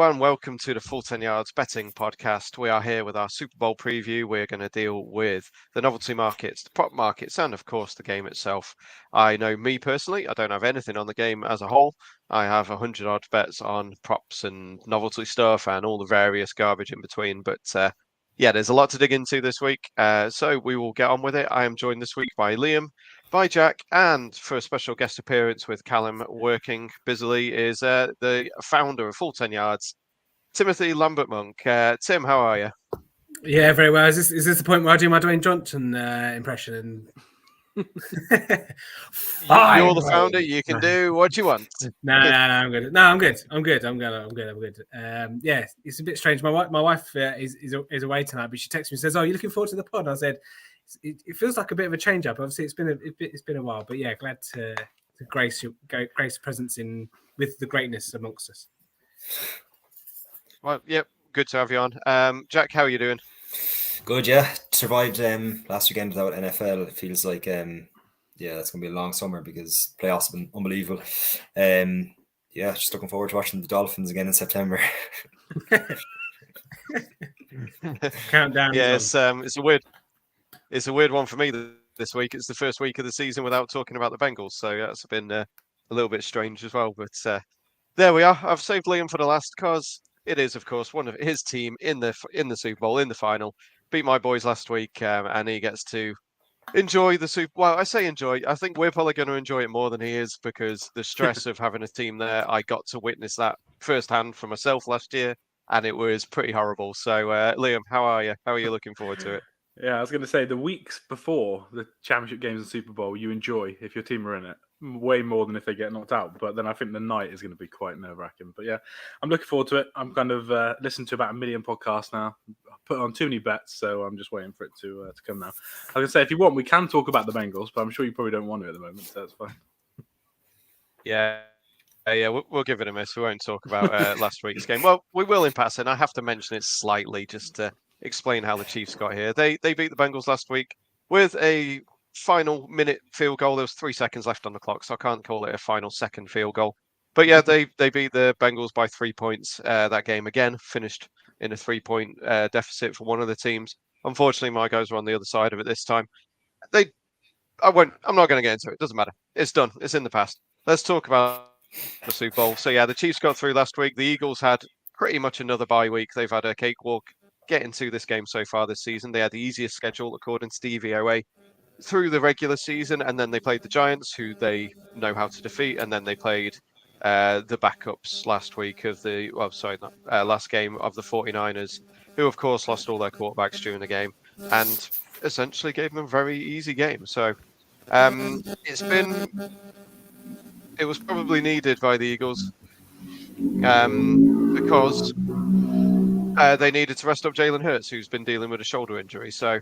everyone. Welcome to the Full 10 Yards Betting Podcast. We are here with our Super Bowl preview. We're going to deal with the novelty markets, the prop markets, and of course the game itself. I know me personally, I don't have anything on the game as a whole. I have 100 odd bets on props and novelty stuff and all the various garbage in between. But yeah, there's a lot to dig into this week. So we will get on with it. I am joined this week by Liam, by Jack, and for a special guest appearance with Callum working busily is the founder of Full 10 Yards, Timothy Lambert-Monk. Tim, how are you? Yeah, very well. Is this the point where I do my Dwayne Johnson impression? You're the founder. You can do what you want. No, I'm good. No, I'm good. I'm good. Yeah, it's a bit strange. My wife is away tonight, but she texts me and says, "Oh, you looking forward to the pod?" I said, "It feels like a bit of a change up. Obviously, it's been a while, but yeah, glad to grace presence in with the greatness amongst us." Well, yep, good to have you on. Jack, how are you doing? Good, yeah. Survived last weekend without NFL. It feels like that's gonna be a long summer because playoffs have been unbelievable. Yeah, just looking forward to watching the Dolphins again in September. Countdown. Yeah, it's a weird one for me this week. It's the first week of the season without talking about the Bengals, so that's been a little bit strange as well. But there we are. I've saved Liam for the last because it is, of course, one of his team in the Super Bowl in the final. Beat my boys last week, and he gets to enjoy the Super. Well, I say enjoy. I think we're probably going to enjoy it more than he is because the stress of having a team there. I got to witness that firsthand for myself last year, and it was pretty horrible. So, Liam, how are you? How are you looking forward to it? Yeah, I was going to say the weeks before the championship games and Super Bowl, you enjoy if your team are in it way more than if they get knocked out. But then I think the night is going to be quite nerve-wracking. But yeah, I'm looking forward to it. I'm kind of listened to about 1 million podcasts now. I put on too many bets, so I'm just waiting for it to come now. I was going to say, if you want, we can talk about the Bengals, but I'm sure you probably don't want to at the moment, so that's fine. Yeah, we'll give it a miss. We won't talk about last week's game. Well, we will in passing. I have to mention it slightly just to explain how the Chiefs got here. They beat the Bengals last week with a final minute field goal. There was 3 seconds left on the clock, so I can't call it a final second field goal. But yeah, they beat the Bengals by 3 points. That game again finished in a 3-point deficit for one of the teams. Unfortunately, my guys were on the other side of it this time. I'm not going to get into it. Doesn't matter. It's done. It's in the past. Let's talk about the Super Bowl. So yeah, the Chiefs got through last week. The Eagles had pretty much another bye week. They've had a cakewalk getting to this game so far this season. They had the easiest schedule according to DVOA through the regular season, and then they played the Giants, who they know how to defeat, and then they played the backups last game of the 49ers, who of course lost all their quarterbacks during the game and essentially gave them a very easy game. So it was probably needed by the Eagles because they needed to rest up Jalen Hurts, who's been dealing with a shoulder injury. So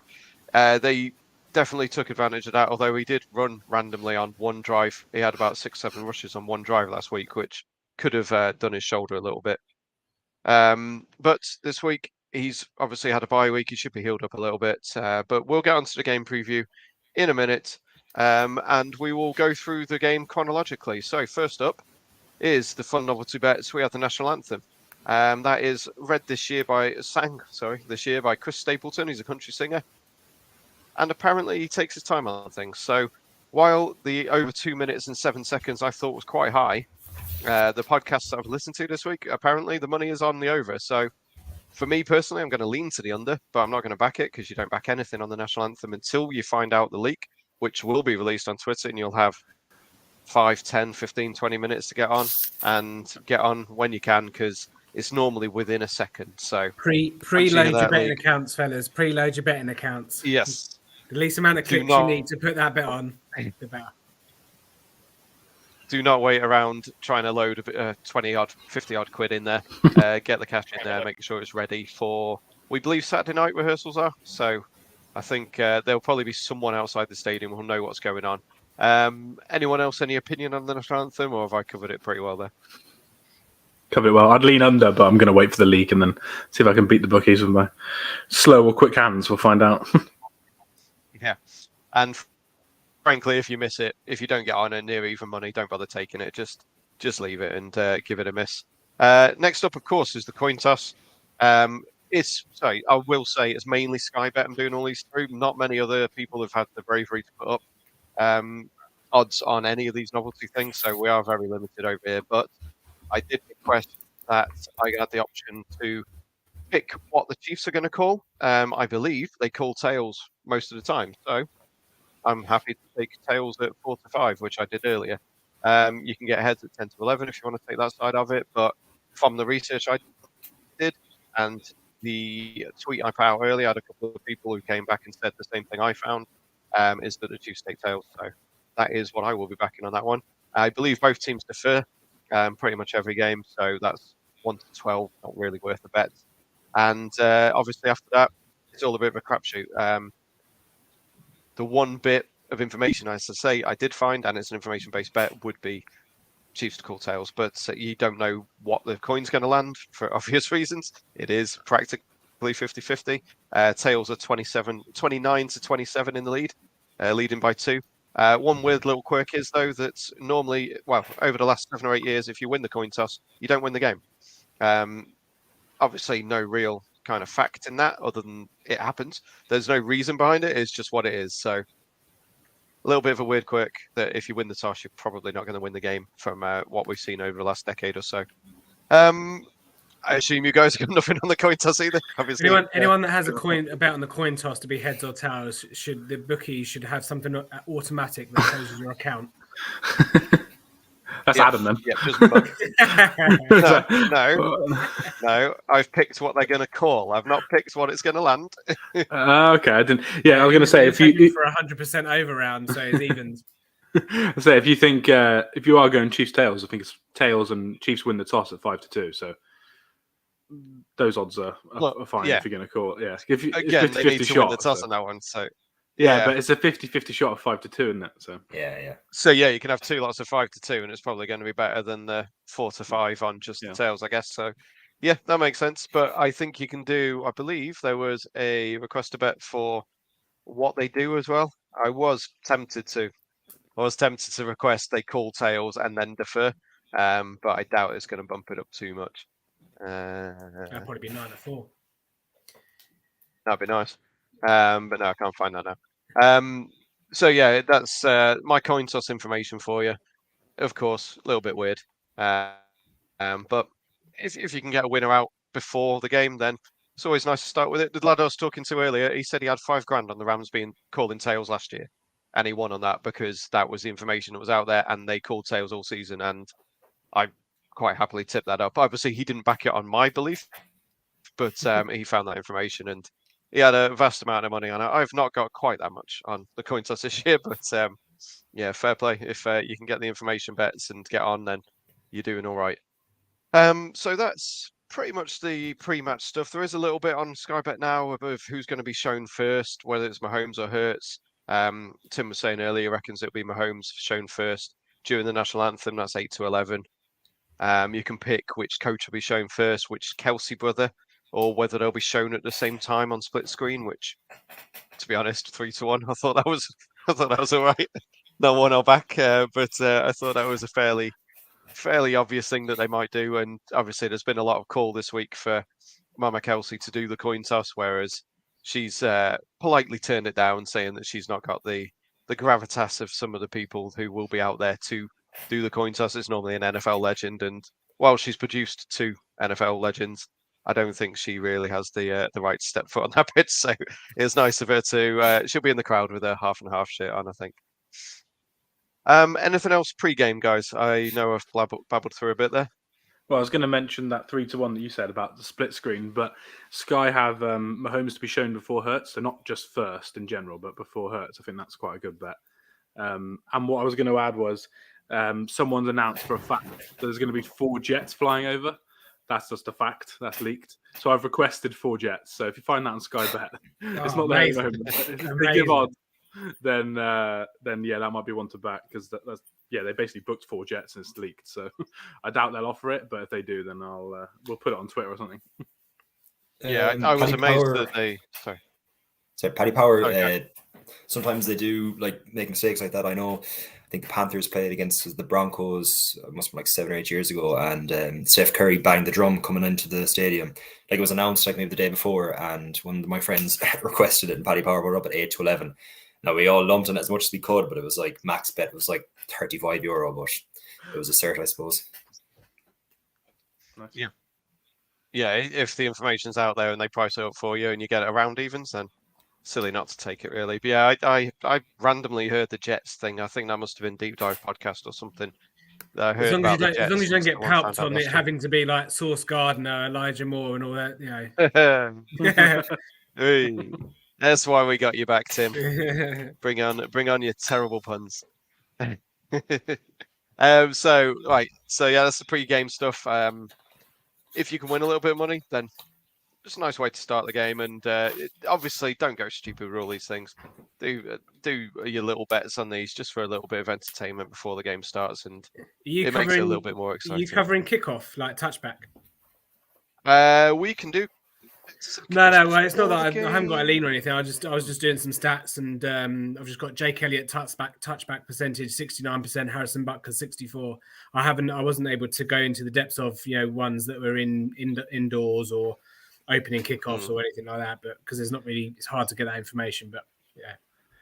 they definitely took advantage of that, although he did run randomly on one drive. He had about 6-7 rushes on one drive last week, which could have done his shoulder a little bit. But this week, he's obviously had a bye week. He should be healed up a little bit. But we'll get onto the game preview in a minute, and we will go through the game chronologically. So first up is the fun novelty bets. We have the national anthem. That is read this year by Chris Stapleton. He's a country singer. And apparently he takes his time on things. So while the over 2 minutes and 7 seconds I thought was quite high, the podcasts that I've listened to this week, apparently the money is on the over. So for me personally, I'm going to lean to the under, but I'm not going to back it because you don't back anything on the national anthem until you find out the leak, which will be released on Twitter, and you'll have 5, 10, 15, 20 minutes to get on, and get on when you can because it's normally within a second. So preload your betting accounts, fellas. Preload your betting accounts. Yes. The least amount of clicks you need to put that bit on, the better. Do not wait around trying to load a 20-odd, 50-odd quid in there. Get the cash in there, making sure it's ready for, we believe, Saturday night rehearsals are. So I think there'll probably be someone outside the stadium who'll know what's going on. Anyone else, any opinion on the national anthem, or have I covered it pretty well there? Covered it well. I'd lean under, but I'm going to wait for the leak and then see if I can beat the bookies with my slow or quick hands. We'll find out. Yeah. And frankly, if you don't get on and near even money, don't bother taking it. Just leave it and give it a miss. Next up, of course, is the coin toss. I will say it's mainly Sky Bet I'm doing all these through. Not many other people have had the bravery to put up odds on any of these novelty things, so we are very limited over here. But I did request that I had the option to pick what the Chiefs are going to call. I believe they call tails most of the time, so I'm happy to take tails at 4-5, which I did earlier. You can get heads at 10-11 if you want to take that side of it, but from the research I did and the tweet I put out earlier, I had a couple of people who came back and said the same thing I found, is that the Chiefs take tails. So that is what I will be backing on that one. I believe both teams defer pretty much every game, so that's 1-12, not really worth the bet. And obviously after that, it's all a bit of a crapshoot. The one bit of information, as I say, I did find, and it's an information-based bet, would be Chiefs to call tails, but you don't know what the coin's going to land for obvious reasons. It is practically 50-50. Tails are 29-27 in the lead, leading by 2. One weird little quirk is, though, that normally, over the last 7 or 8 years, if you win the coin toss, you don't win the game. Obviously, no real kind of fact in that other than it happens. There's no reason behind it. It's just what it is. So a little bit of a weird quirk that if you win the toss, you're probably not going to win the game from what we've seen over the last decade or so. I assume you guys got nothing on the coin toss either. Obviously, anyone that has a bet on the coin toss to be heads or tails, the bookie should have something automatic that closes your account. That's Adam then. Yeah, no. I've picked what they're going to call. I've not picked what it's going to land. Okay, I didn't. Yeah, I was going to say if you for 100% over round, so it's evens. So if you think if you are going Chiefs tails, I think it's tails and Chiefs win the toss at 5-2. So those odds are fine if you're going to call it. Yeah, if you, again, they need to win the toss on that one. So. Yeah, but it's a 50-50 shot of 5-2, isn't it? So So you can have 2 lots of 5-2, and it's probably going to be better than the 4-5 on just the tails, I guess. So, yeah, that makes sense. But I think you can do. I believe there was a request to bet for what they do as well. I was tempted to request they call tails and then defer, but I doubt it's going to bump it up too much. That'd probably be 9-4. That'd be nice. But no, I can't find that now. So yeah, that's my coin toss information for you. Of course, a little bit weird. But if you can get a winner out before the game, then it's always nice to start with it. The lad I was talking to earlier, he said he had $5,000 on the Rams being calling tails last year, and he won on that because that was the information that was out there, and they called tails all season, and I quite happily tipped that up. Obviously, he didn't back it on my belief, but he found that information and he had a vast amount of money on it. I've not got quite that much on the coin toss this year, but yeah, fair play. If you can get the information bets and get on, then you're doing all right. So that's pretty much the pre-match stuff. There is a little bit on Sky Bet now of who's going to be shown first, whether it's Mahomes or Hurts. Tim was saying earlier, reckons it'll be Mahomes shown first during the national anthem. That's 8-11. You can pick which coach will be shown first, which Kelsey brother, or whether they'll be shown at the same time on split screen. Which, to be honest, 3-1. I thought that was all right. Not one or back, but I thought that was a fairly obvious thing that they might do. And obviously, there's been a lot of call this week for Mama Kelsey to do the coin toss, whereas she's politely turned it down, saying that she's not got the gravitas of some of the people who will be out there to do the coin toss. It's normally an NFL legend, and while she's produced 2 NFL legends, I don't think she really has the right to step foot on that pitch. So it's nice of her to. She'll be in the crowd with her half and half shirt on, I think. Anything else pre-game, guys? I know I've babbled through a bit there. Well, I was going to mention that 3-1 that you said about the split screen, but Sky have Mahomes to be shown before Hurts, so not just first in general, but before Hurts. I think that's quite a good bet. And what I was going to add was someone's announced for a fact that there's going to be 4 jets flying over. That's just a fact. That's leaked. So I've requested 4 jets. So if you find that on Sky Bet, it's not there at the moment. If they give odds, then yeah, that might be one to back because that's they basically booked 4 jets and it's leaked. So I doubt they'll offer it, but if they do, then we'll put it on Twitter or something. Yeah, I was amazed that they. Sorry, Paddy Power. Sometimes they do like make mistakes like that. I know. I think the Panthers played against the Broncos. It must have been like 7 or 8 years ago, and Steph Curry banged the drum coming into the stadium. Like it was announced like maybe the day before, and one of my friends requested it, and Paddy Power were up at 8 to 11. Now we all lumped in as much as we could, but it was like max bet was like €35, but it was a cert, I suppose. Nice. Yeah, if the information's out there and they price it up for you and you get it around evens, then silly not to take it really. But yeah, I randomly heard the Jets thing. I think that must have been Deep Dive podcast or something. I heard As long about as you the Jets. don't get someone found palped out on it yesterday. having to be like Sauce Gardner, Elijah Moore, and all that, Hey, that's why we got you back, Tim. Bring on your terrible puns. So yeah, that's the pre-game stuff. If you can win a little bit of money, then it's a nice way to start the game. And obviously, don't go stupid with all these things. Do your little bets on these just for a little bit of entertainment before the game starts, and it makes it a little bit more Are exciting. you covering kickoff like touchback? We can do. No, well, it's not that I haven't got a lean or anything. I was just doing some stats, and I've just got Jake Elliott touchback percentage 69%, Harrison Butker 64%. I wasn't able to go into the depths of ones that were indoors or opening kickoffs or anything like that, but because it's hard to get that information. But yeah,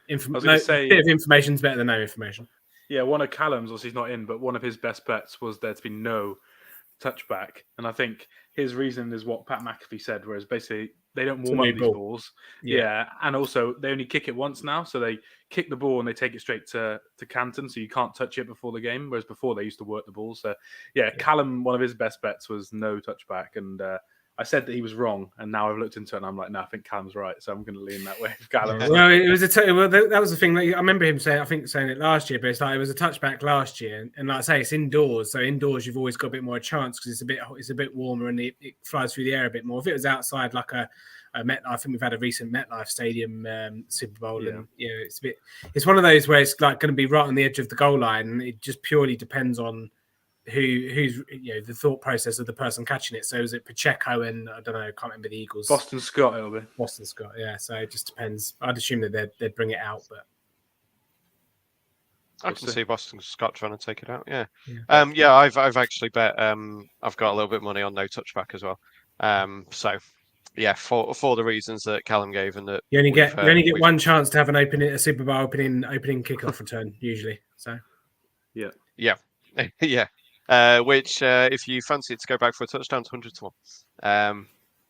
a bit of information is better than no information. Yeah, one of Callum's, obviously he's not in, but one of his best bets was there to be no touchback, and I think his reason is what Pat McAfee said, whereas basically they don't warm up these balls. Yeah, and also they only kick it once now, so they kick the ball and they take it straight to Canton, so you can't touch it before the game, whereas before they used to work the ball. So yeah, Callum, one of his best bets was no touchback, and I said that he was wrong, and now I've looked into it and I'm like, no, I think Callum's right, so I'm going to lean that way. Callum. Well, it was that was the thing that I remember him saying. I think saying it last year, but it's like it was a touchback last year, and like I say, it's indoors. So indoors, you've always got a bit more chance because it's a bit warmer and it flies through the air a bit more. If it was outside, like a Met, I think we've had a recent MetLife Stadium Super Bowl, and it's one of those where it's like going to be right on the edge of the goal line, and it just purely depends on who's the thought process of the person catching it. So is it Pacheco and I don't know, I can't remember the Eagles. Boston Scott, it'll be. Boston Scott, yeah. So it just depends. I'd assume that they'd bring it out, but I can see Boston Scott trying to take it out. Yeah. I've actually bet. I've got a little bit of money on no touchback as well. So yeah, for the reasons that Callum gave, and that you only get one chance to have a Super Bowl opening kickoff return usually. So yeah. Which, if you fancy it to go back for a touchdown, it's 100 to 1.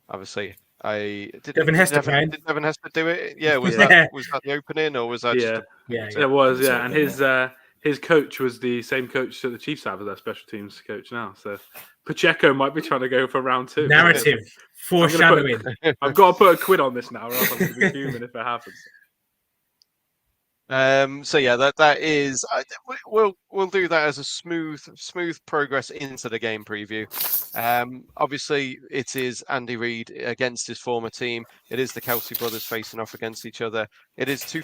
Obviously, Devin Hester did Devin Hester do it? Yeah, was that the opening, or was that? It was. Yeah, and his coach was the same coach that the Chiefs have as their special teams coach now. So Pacheco might be trying to go for round 2. Narrative foreshadowing. I've got to put a quid on this now, or else I'm going to be human if it happens. So yeah, that is. We'll do that as a smooth progress into the game preview. Obviously, it is Andy Reid against his former team. It is the Kelsey brothers facing off against each other. It is two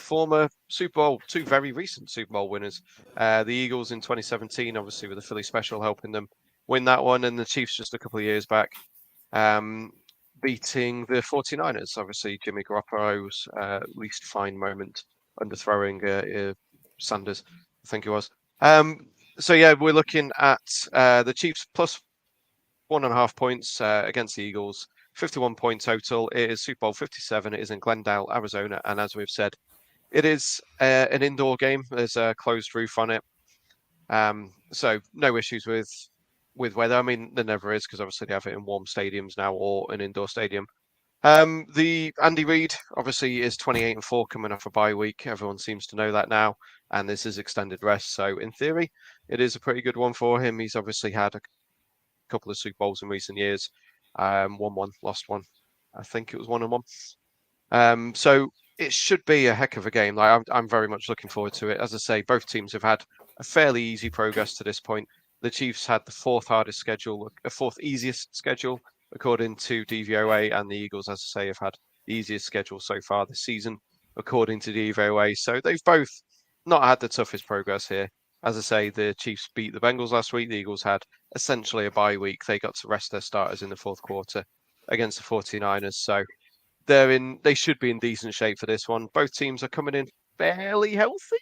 very recent Super Bowl winners. The Eagles in 2017, obviously with the Philly special helping them win that one, and the Chiefs just a couple of years back, beating the 49ers. Obviously, Jimmy Garoppolo's least fine moment underthrowing Sanders, I think it was. So yeah, we're looking at the Chiefs plus 1.5 points against the Eagles. 51 point total. It is Super Bowl 57. It is in Glendale, Arizona, and as we've said, it is an indoor game. There's a closed roof on it, so no issues with weather. I mean, there never is because obviously they have it in warm stadiums now or an indoor stadium. The Andy Reid obviously is 28-4 coming off a bye week. Everyone seems to know that now, and this is extended rest. So in theory, it is a pretty good one for him. He's obviously had a couple of Super Bowls in recent years. Won one, lost one. I think it was 1-1. So it should be a heck of a game. Like I'm very much looking forward to it. As I say, both teams have had a fairly easy progress to this point. The Chiefs had the fourth easiest schedule, according to DVOA, and the Eagles, as I say, have had the easiest schedule so far this season, according to DVOA. So they've both not had the toughest progress here. As I say, the Chiefs beat the Bengals last week. The Eagles had essentially a bye week. They got to rest their starters in the fourth quarter against the 49ers. So they should be in decent shape for this one. Both teams are coming in fairly healthy.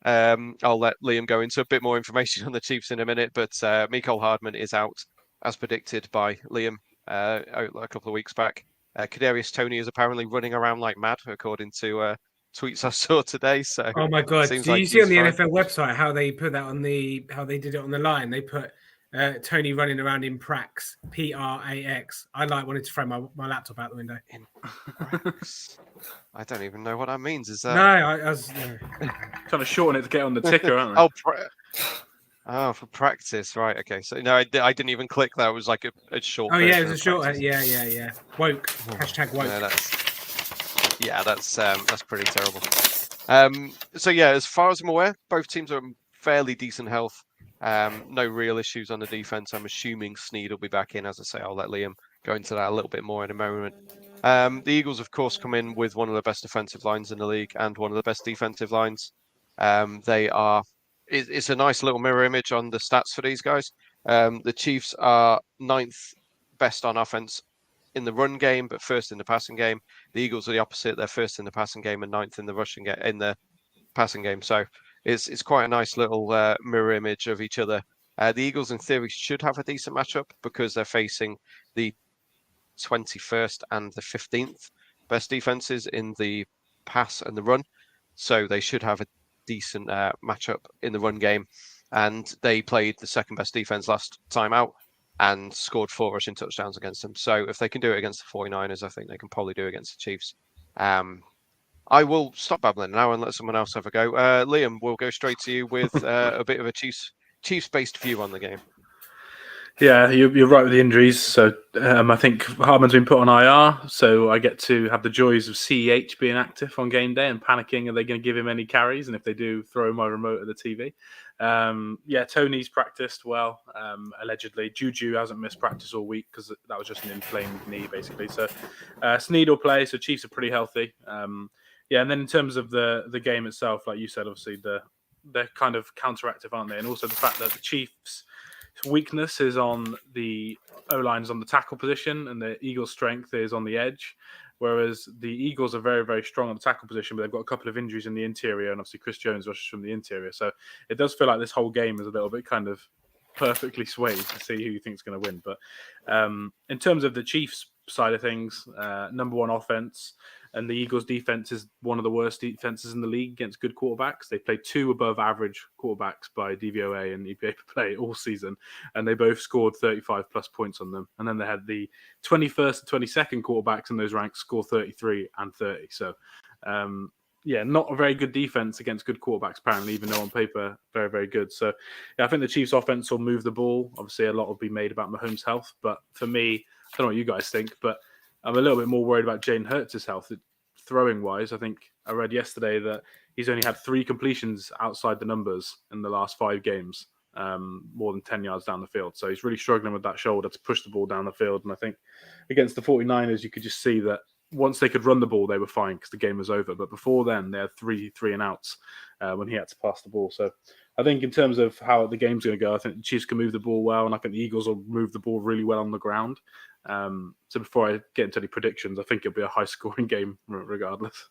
I'll let Liam go into a bit more information on the Chiefs in a minute, but Mecole Hardman is out as predicted by Liam a couple of weeks back. Kadarius Toney is apparently running around like mad, according to tweets I saw today. So Oh my god! seems Do like you see on he's the fine. NFL website how they put that on how they did it on the line? They put Tony running around in Prax, Prax. I wanted to throw my laptop out the window. In Prax. I don't even know what that means. Is that No, I was. Trying to shorten it to get on the ticker, aren't we? for practice, right? Okay, so no, I didn't even click that. It was like a short. Oh yeah, it version was a of short. practice. Yeah. Woke. Hashtag woke. No, that's pretty terrible. So yeah, as far as I'm aware, both teams are in fairly decent health. No real issues on the defense. I'm assuming Snead will be back in. As I say, I'll let Liam go into that a little bit more in a moment. The Eagles, of course, come in with one of the best defensive lines in the league and one of the best defensive lines. It's a nice little mirror image on the stats for these guys. The Chiefs are 9th best on offense in the run game, but first in the passing game. The Eagles are the opposite. They're first in the passing game and 9th in the rushing game, in the passing game. So it's quite a nice little mirror image of each other. The Eagles, in theory, should have a decent matchup because they're facing the 21st and the 15th best defenses in the pass and the run. So they should have a decent matchup in the run game. And they played the second best defense last time out and scored 4 rushing touchdowns against them. So if they can do it against the 49ers, I think they can probably do it against the Chiefs. I will stop babbling now and let someone else have a go. Liam, we'll go straight to you with a bit of a Chiefs-based view on the game. Yeah, you're right with the injuries. So I think Hardman's been put on IR, so I get to have the joys of CEH being active on game day and panicking. Are they going to give him any carries? And if they do, throw my remote at the TV. Tony's practiced well, allegedly. Juju hasn't missed practice all week because that was just an inflamed knee, basically. So Snead will play, so Chiefs are pretty healthy. And then in terms of the game itself, like you said, obviously they're kind of counteractive, aren't they? And also the fact that the Chiefs' weakness is on the O-lines on the tackle position, and the Eagles' strength is on the edge. Whereas the Eagles are very, very strong on the tackle position, but they've got a couple of injuries in the interior, and obviously Chris Jones rushes from the interior. So it does feel like this whole game is a little bit kind of perfectly swayed to see who you think is going to win. But in terms of the Chiefs side of things, number one offense, and the Eagles' defense is one of the worst defenses in the league against good quarterbacks. They played 2 above average quarterbacks by DVOA and EPA per play all season, and they both scored 35 plus points on them. And then they had the 21st and 22nd quarterbacks in those ranks score 33 and 30. So, not a very good defense against good quarterbacks, apparently, even though on paper, very, very good. So, I think the Chiefs' offense will move the ball. Obviously, a lot will be made about Mahomes' health. But for me, I don't know what you guys think, but I'm a little bit more worried about Jalen Hurts' health. Throwing wise, I think I read yesterday that he's only had 3 completions outside the numbers in the last 5 games, more than 10 yards down the field. So he's really struggling with that shoulder to push the ball down the field. And I think against the 49ers, you could just see that once they could run the ball, they were fine because the game was over. But before then, they had 3 and outs when he had to pass the ball. So I think in terms of how the game's going to go, I think the Chiefs can move the ball well, and I think the Eagles will move the ball really well on the ground. So before I get into any predictions, I think it'll be a high-scoring game regardless.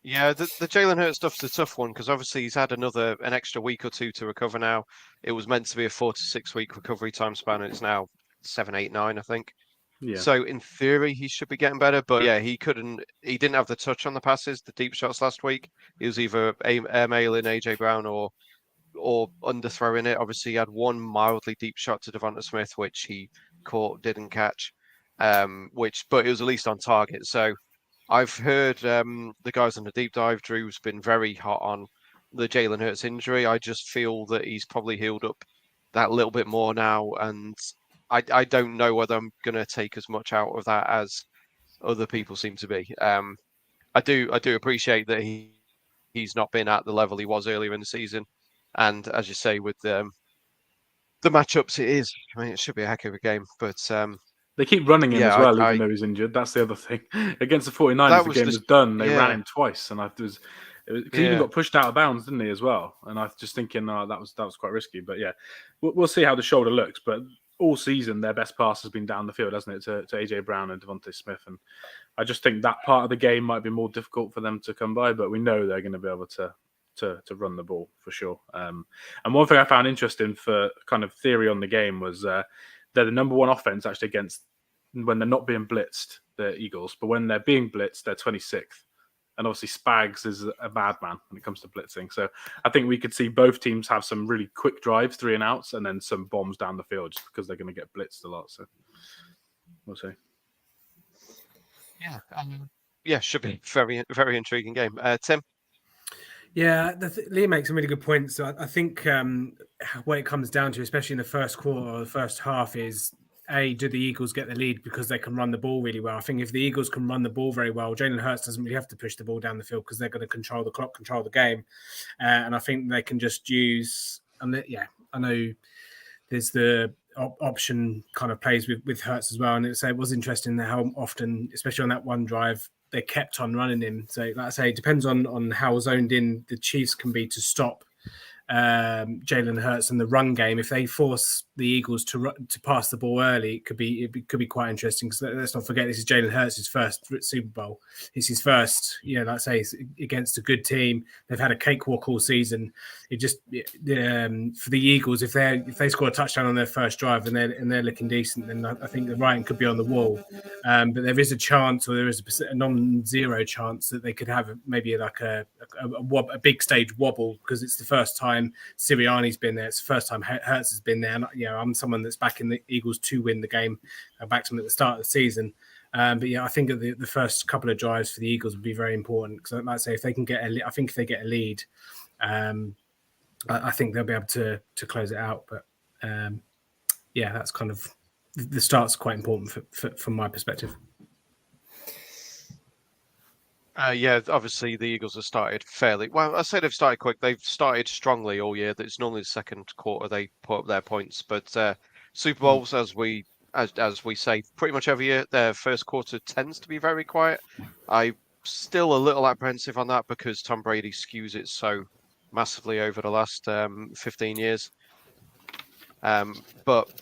Yeah, the Jalen Hurts stuff's a tough one because obviously he's had an extra week or 2 to recover now. It was meant to be a 4 to 6 week recovery time span, and it's now 7, 8, 9, I think. Yeah. So in theory, he should be getting better, but yeah, he didn't have the touch on the passes, the deep shots last week. He was either airmailing AJ Brown or underthrowing it. Obviously, he had one mildly deep shot to Devonta Smith, which he didn't catch, but it was at least on target. So I've heard the guys on the deep dive, Drew's been very hot on the Jalen Hurts injury. I just feel that he's probably healed up that little bit more now, and I don't know whether I'm going to take as much out of that as other people seem to be. I do appreciate that he's not been at the level he was earlier in the season, and as you say, with the matchups, it should be a heck of a game. But they keep running him as well, even though he's injured. That's the other thing. Against the 49ers, the game was done. They ran him twice, and he even got pushed out of bounds, didn't he, as well? And I was just thinking, that was quite risky. But yeah, we'll see how the shoulder looks. But all season their best pass has been down the field, hasn't it, to AJ Brown and Devontae Smith, and I just think that part of the game might be more difficult for them to come by, but we know they're going to be able to run the ball for sure. And one thing I found interesting for kind of theory on the game was they're the number one offense actually against when they're not being blitzed, the Eagles, but when they're being blitzed, they're 26th. And obviously Spags is a madman when it comes to blitzing. So I think we could see both teams have some really quick drives, 3 and outs, and then some bombs down the field just because they're going to get blitzed a lot. So we'll see. Yeah, should be very, very intriguing game. Tim? Yeah, Lee makes some really good points. So I think what it comes down to, especially in the first quarter or the first half, is do the Eagles get the lead because they can run the ball really well? I think if the Eagles can run the ball very well, Jalen Hurts doesn't really have to push the ball down the field because they're going to control the clock, control the game. And I think they can just use, I know there's the option kind of plays with Hurts as well. And it was interesting how often, especially on that one drive, they kept on running him. So like I say, it depends on how zoned in the Chiefs can be to stop Jalen Hurts and the run game. If they force the Eagles to pass the ball early, it could be quite interesting. Because let's not forget, this is Jalen Hurts' first Super Bowl. It's his first, like I say, against a good team. They've had a cakewalk all season. It just for the Eagles, if they score a touchdown on their first drive and they're looking decent, then I think the writing could be on the wall. But there is a chance, or there is a non-zero chance that they could have maybe like a big stage wobble because it's the first time Sirianni's been there. It's the first time Hurts has been there. And, I'm someone that's backing the Eagles to win the game. I backed them at the start of the season. But I think the first couple of drives for the Eagles would be very important because, like I say, if they can get if they get a lead, I think they'll be able to close it out. But that's kind of the start's quite important from my perspective. Obviously the Eagles have started fairly well. I say they've started quick. They've started strongly all year. It's normally the second quarter they put up their points, but Super Bowls, as we say pretty much every year, their first quarter tends to be very quiet. I'm still a little apprehensive on that because Tom Brady skews it so massively over the last 15 years. But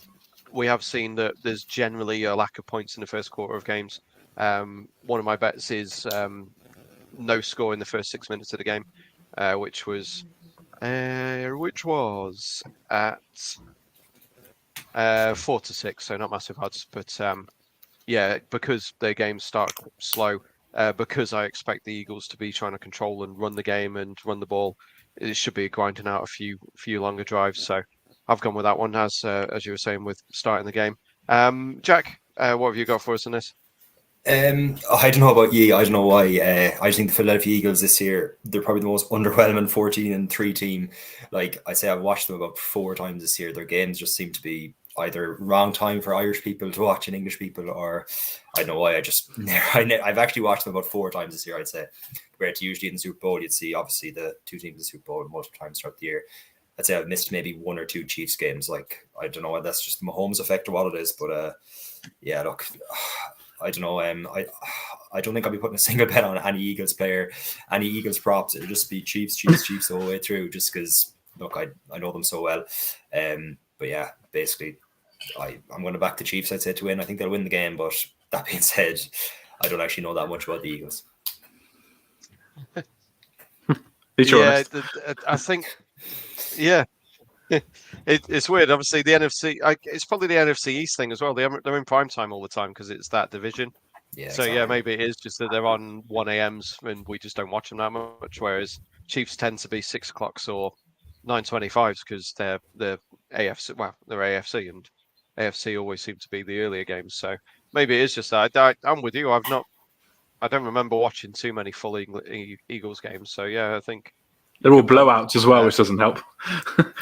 we have seen that there's generally a lack of points in the first quarter of games. One of my bets is no score in the first 6 minutes of the game, which was at 4-6, so not massive odds. But because their games start slow, because I expect the Eagles to be trying to control and run the game and run the ball, it should be grinding out a few longer drives. So I've gone with that one as you were saying with starting the game. Jack, what have you got for us in this? I don't know about you. I don't know why. I think the Philadelphia Eagles this year, they're probably the most underwhelming 14-3 team. Like I say, I've watched them about 4 times this year. Their games just seem to be either wrong time for Irish people to watch and English people, or I don't know why. I've actually watched them about 4 times this year, I'd say. Compared to usually in the Super Bowl, you'd see obviously the 2 teams in the Super Bowl multiple times throughout the year. I'd say I've missed maybe 1 or 2 Chiefs games. Like, I don't know, that's just the Mahomes effect or what it is. But look, I don't know. I don't think I'll be putting a single bet on any Eagles player, any Eagles props. It'll just be Chiefs the whole way through, just because, look, I know them so well. But yeah, basically, I'm going to back the Chiefs, I'd say, to win. I think they'll win the game, but that being said, I don't actually know that much about the Eagles. I think, it's weird. Obviously, the NFC, it's probably the NFC East thing as well. They're in prime time all the time because it's that division. Yeah. So exactly. maybe it is just that they're on 1 a.m.s and we just don't watch them that much. Whereas Chiefs tend to be 6 o'clocks or 9:25s because they're AFC. Well, they're AFC, and AFC always seem to be the earlier games. So maybe it is just that. I'm with you. I don't remember watching too many full Eagles games. So yeah, I think they're all blowouts as well, which doesn't help.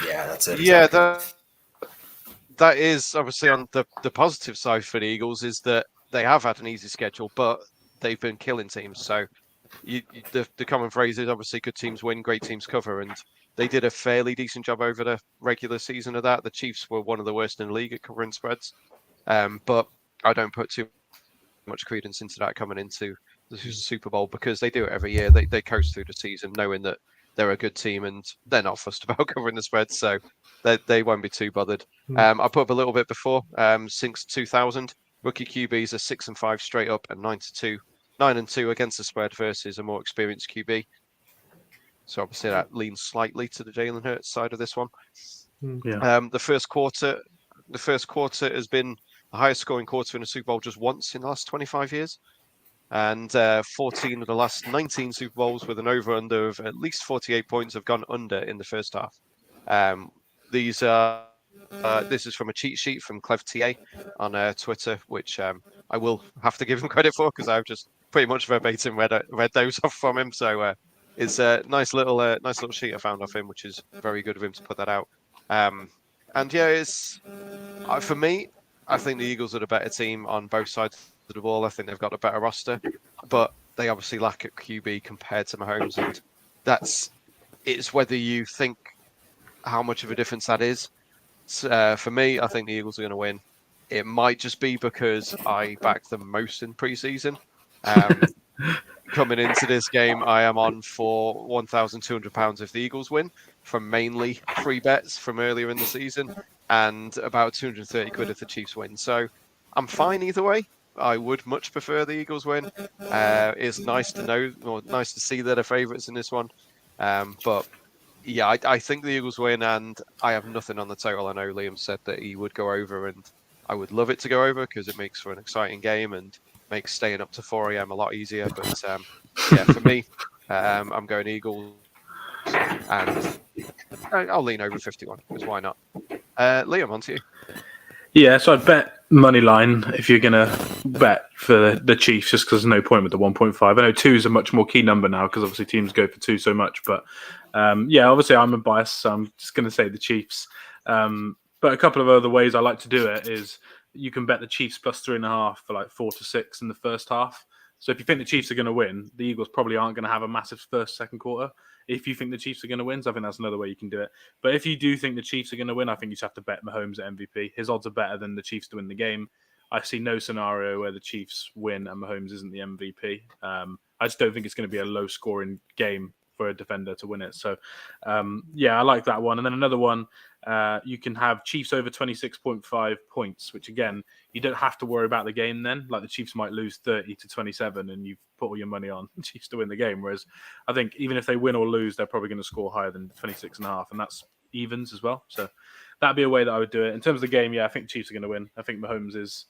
Yeah, that's it. Yeah, exactly. that is obviously on the positive side for the Eagles is that they have had an easy schedule, but they've been killing teams. So the common phrase is obviously good teams win, great teams cover, and they did a fairly decent job over the regular season of that. The Chiefs were one of the worst in the league at covering spreads, but I don't put too much credence into that coming into the Super Bowl because they do it every year. They coast through the season knowing that they're a good team and they're not fussed about covering the spread, so they won't be too bothered. Mm. I put up a little bit before. Since 2000, rookie QBs are 6-5 straight up and 9-2 against the spread versus a more experienced QB. So obviously that leans slightly to the Jalen Hurts side of this one. Yeah. The first quarter has been the highest scoring quarter in a Super Bowl just once in the last 25 years. And 14 of the last 19 Super Bowls with an over-under of at least 48 points have gone under in the first half. This is from a cheat sheet from ClevTA on Twitter, which I will have to give him credit for because I've just pretty much verbatim read those off from him. So it's a nice little sheet I found off him, which is very good of him to put that out. And yeah, it's for me, I think the Eagles are the better team on both sides of the ball. I think they've got a better roster, but they obviously lack at QB compared to Mahomes, and it's whether you think how much of a difference that is. For me, I think the Eagles are going to win. It might just be because I backed them most in preseason. Coming into this game, I am on for £1,200 if the Eagles win from mainly free bets from earlier in the season and about 230 quid if the Chiefs win. So I'm fine either way. I would much prefer the Eagles win. It's nice to know, or nice to see that they're favourites in this one. But yeah, I think the Eagles win, and I have nothing on the total. I know Liam said that he would go over, and I would love it to go over because it makes for an exciting game and makes staying up to 4 a.m. a lot easier. But yeah, for me, I'm going Eagles, and I'll lean over 51 because why not? Liam, on to you. Yeah, so I'd bet money line if you're going to bet for the Chiefs, just because there's no point with the 1.5. I know 2 is a much more key number now because obviously teams go for 2 so much. But yeah, obviously I'm a bias, so I'm just going to say the Chiefs. But a couple of other ways I like to do it is you can bet the Chiefs plus 3.5 for like 4 to 6 in the first half. So if you think the Chiefs are going to win, the Eagles probably aren't going to have a massive second quarter. If you think the Chiefs are going to win, so I think that's another way you can do it. But if you do think the Chiefs are going to win, I think you just have to bet Mahomes at MVP. His odds are better than the Chiefs to win the game. I see no scenario where the Chiefs win and Mahomes isn't the MVP. I just don't think it's going to be a low-scoring game for a defender to win it. So, yeah, I like that one. And then another one, you can have Chiefs over 26.5 points, which, again, you don't have to worry about the game then. Like the Chiefs might lose 30-27 and you've put all your money on Chiefs to win the game. Whereas I think even if they win or lose, they're probably going to score higher than 26.5, and that's evens as well. So that'd be a way that I would do it. In terms of the game, yeah, I think Chiefs are going to win. I think Mahomes is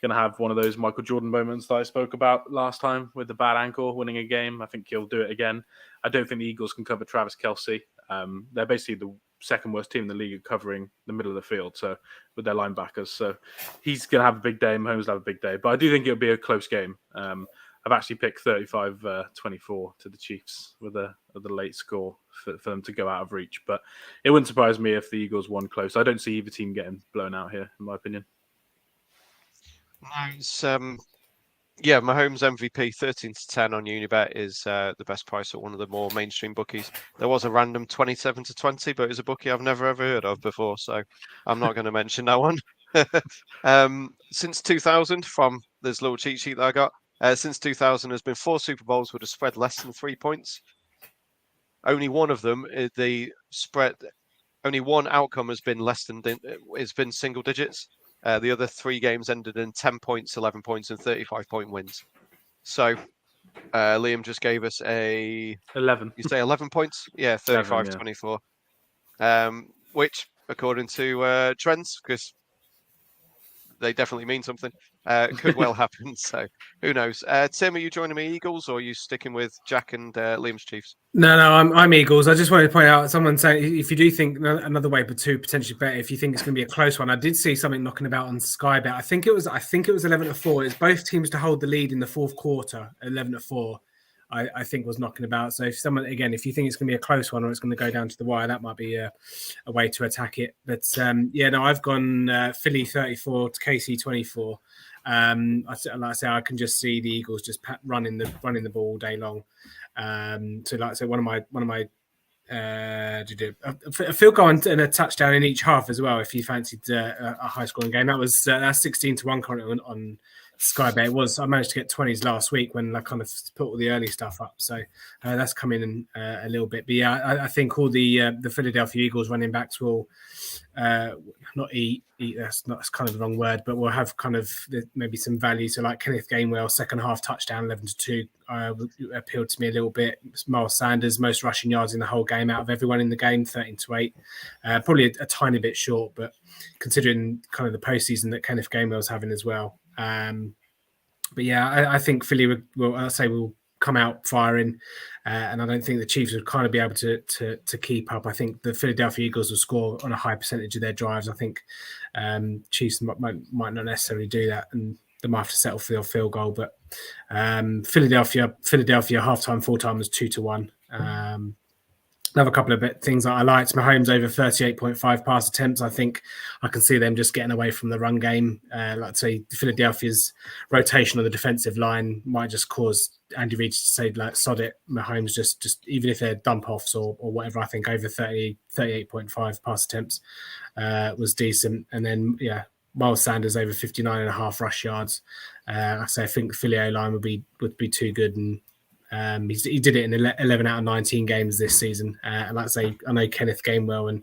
going to have one of those Michael Jordan moments that I spoke about last time with the bad ankle winning a game. I think he'll do it again. I don't think the Eagles can cover Travis Kelce. They're basically the second worst team in the league at covering the middle of the field, so with their linebackers. So he's going to have a big day. Mahomes will have a big day. But I do think it'll be a close game. I've actually picked 35-24 to the Chiefs with a late score for them to go out of reach. But it wouldn't surprise me if the Eagles won close. I don't see either team getting blown out here, in my opinion. Nice. Yeah, Mahomes MVP 13-10 on Unibet is the best price at one of the more mainstream bookies. There was a random 27-20, but it's a bookie I've never ever heard of before, so I'm not going to mention that one. Since 2000, from this little cheat sheet that I got, since 2000, there's been 4 Super Bowls with a spread less than 3 points. Only one of them, the spread, only one outcome has been single digits. The other 3 games ended in 10 points, 11 points, and 35-point wins. So Liam just gave us 11. You say 11 points? Yeah, 35-24. Which, according to trends, because they definitely mean something, could well happen. So who knows? Tim, are you joining me Eagles, or are you sticking with Jack and Liam's Chiefs? No, I'm Eagles. I just wanted to point out, someone saying if you do think another way, but to potentially bet, if you think it's going to be a close one. I did see something knocking about on Sky Bet. I think it was 11-4. It's both teams to hold the lead in the fourth quarter. 11-4, I think was knocking about. So if you think it's going to be a close one or it's going to go down to the wire, that might be a way to attack it. But yeah, no, I've gone Philly 34 to KC 24. Like I say, I can just see the Eagles just running the ball all day long. So like I say, one of my a field goal and a touchdown in each half as well. If you fancied a high scoring game, that's 16-1 currently on Sky Bet was. I managed to get 20s last week when I kind of put all the early stuff up. So that's coming in a little bit. But yeah, I think all the Philadelphia Eagles running backs will not eat. That's kind of the wrong word, but we'll have kind of maybe some value. So like Kenneth Gainwell, second half touchdown, 11-2, appealed to me a little bit. Miles Sanders, most rushing yards in the whole game out of everyone in the game, 13-8. Probably a tiny bit short, but considering kind of the postseason that Kenneth Gainwell's having as well. But yeah, I think Philly will come out firing, and I don't think the Chiefs would kind of be able to keep up. I think the Philadelphia Eagles will score on a high percentage of their drives. I think Chiefs might not necessarily do that, and they might have to settle for the field goal. But Philadelphia halftime, full time was 2-1. Another couple of things that I liked: Mahomes over 38.5 pass attempts. I think I can see them just getting away from the run game. Like I say, Philadelphia's rotation on the defensive line might just cause Andy Reid to say, like, sod it. Mahomes just even if they're dump offs or whatever. I think over 38.5 pass attempts was decent. And then Miles Sanders over 59.5 rush yards. I think the Philly O-line would be too good, and he did it in 11 out of 19 games this season. And like I say, I know Kenneth Gainwell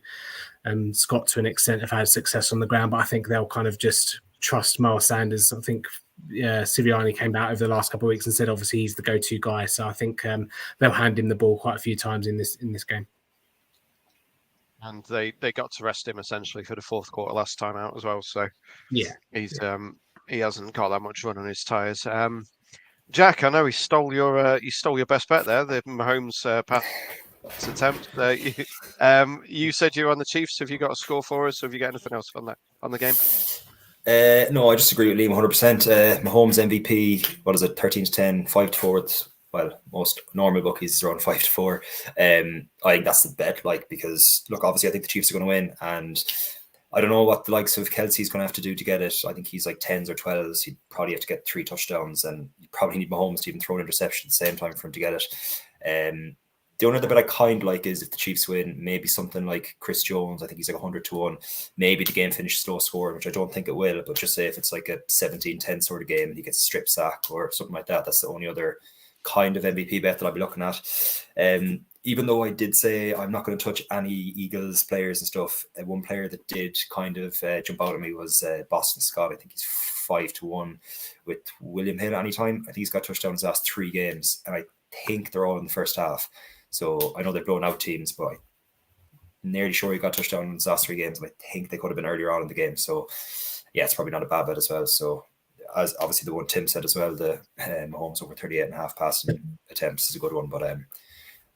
and Scott to an extent have had success on the ground, but I think they'll kind of just trust Miles Sanders. I think Sirianni came out over the last couple of weeks and said obviously he's the go-to guy. So I think they'll hand him the ball quite a few times in this game. And they got to rest him essentially for the fourth quarter last time out as well. So yeah, he hasn't got that much run on his tyres. Jack, I know he stole your best bet there, the Mahomes pass attempt. You said you were on the Chiefs. Have you got a score for us? Or have you got anything else on the game? No, I just agree with Liam 100%. Mahomes MVP, what is it, 13-10, 5-4. Well, most normal bookies is around 5-4. I think that's the bet, because look, obviously I think the Chiefs are going to win, and I don't know what the likes of Kelsey's going to have to do to get it. I think he's like 10s or 12s. He'd probably have to get 3 touchdowns, and you probably need Mahomes to even throw an interception at the same time for him to get it. The only other bit I kind of like is if the Chiefs win, maybe something like Chris Jones. I think he's like 100-1. Maybe the game finishes low scoring, which I don't think it will. But just say if it's like a 17-10 sort of game and he gets a strip sack or something like that, that's the only other kind of MVP bet that I'll be looking at. Even though I did say I'm not going to touch any Eagles players and stuff, one player that did kind of jump out at me was Boston Scott. I think he's 5-1 with William Hill anytime. I think he's got touchdowns the last 3 games, and I think they're all in the first half. So I know they're blowing out teams, but I'm nearly sure he got touchdowns in the last 3 games, and I think they could have been earlier on in the game. So yeah, it's probably not a bad bet as well. So as obviously the one Tim said as well, the Mahomes over 38.5 passing attempts is a good one, but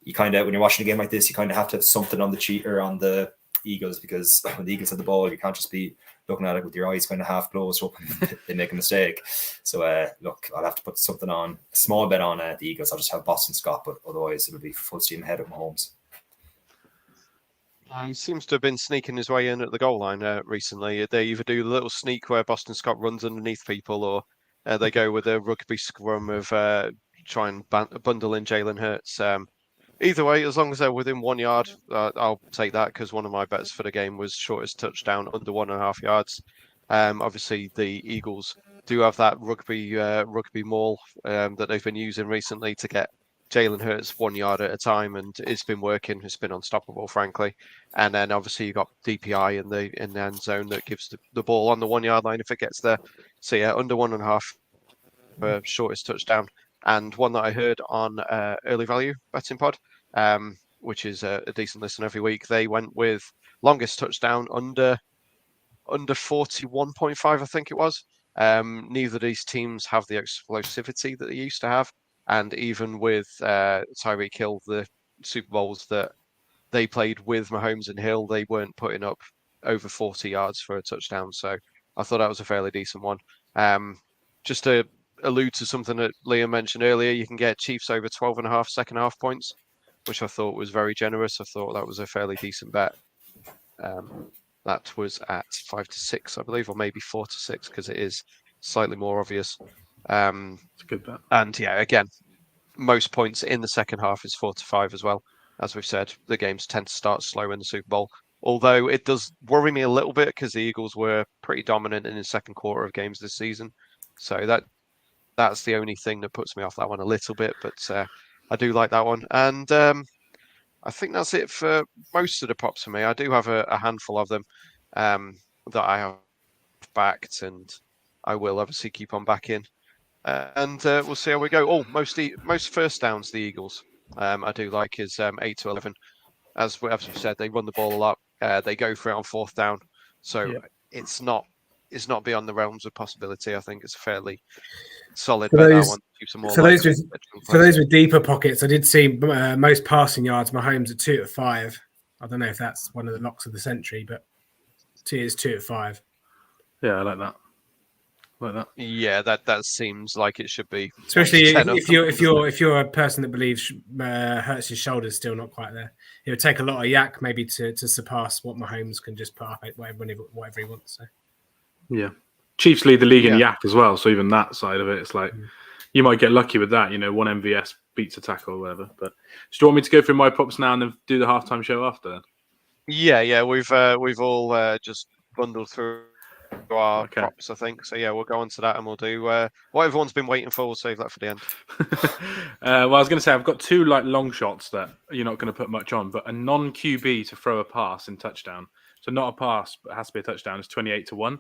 you kind of, when you're watching a game like this, you kind of have to have something on the cheat or on the Eagles, because when the Eagles have the ball, you can't just be looking at it with your eyes kind of half closed, hoping they make a mistake. So look, I'll have to put something on, a small bet on the Eagles. I'll just have Boston Scott, but otherwise it'll be full steam ahead of Mahomes. He seems to have been sneaking his way in at the goal line recently. They either do the little sneak where Boston Scott runs underneath people, or they go with a rugby scrum of try and bundle in Jalen Hurts. Either way, as long as they're within 1 yard, I'll take that, because one of my bets for the game was shortest touchdown under 1.5 yards. Obviously, the Eagles do have that rugby maul that they've been using recently to get Jalen Hurts 1 yard at a time, and it's been working. It's been unstoppable, frankly. And then obviously you got DPI in the end zone that gives the ball on the 1 yard line if it gets there. So yeah, under 1.5 for shortest touchdown. And one that I heard on Early Value Betting Pod, which is a decent listen every week, they went with longest touchdown under 41.5, I think it was. Neither of these teams have the explosivity that they used to have. And even with Tyreek Hill, the Super Bowls that they played with Mahomes and Hill, they weren't putting up over 40 yards for a touchdown. So I thought that was a fairly decent one. Just to allude to something that Liam mentioned earlier, you can get Chiefs over 12.5 second half points, which I thought was very generous. I thought that was a fairly decent bet. That was at 5-6, I believe, or maybe 4-6, because it is slightly more obvious. It's a good bet. And yeah, again, most points in the second half is 4-5 as well. As we've said, the games tend to start slow in the Super Bowl. Although it does worry me a little bit, because the Eagles were pretty dominant in the second quarter of games this season. So that's the only thing that puts me off that one a little bit. But I do like that one, and I think that's it for most of the props for me. I do have a handful of them that I have backed, and I will obviously keep on backing. And we'll see how we go. Oh, most first downs, the Eagles. I do like is 8 to 11. As we said, they run the ball a lot. They go for it on fourth down, so it's not beyond the realms of possibility. I think it's a fairly solid bet. That one. For those with deeper pockets, I did see most passing yards. Mahomes at 2 to 5. I don't know if that's one of the locks of the century, but it is 2 to 5. Yeah, I like that. Yeah, that seems like it should be. Especially if you're a person that believes Hurts' shoulder's still not quite there. It would take a lot of yak maybe to surpass what Mahomes can just put up at whatever he wants. So. Yeah, Chiefs lead the league in yak as well. So even that side of it, it's like you might get lucky with that. One MVS beats a tackle or whatever. But do you want me to go through my props now and then do the halftime show after? Yeah, we've all just bundled through our props, I think. So yeah, we'll go on to that and we'll do what everyone's been waiting for. We'll save that for the end. Well, I was going to say I've got two long shots that you're not going to put much on, but a non-QB to throw a pass in touchdown. So not a pass, but it has to be a touchdown. Is 28 to 1.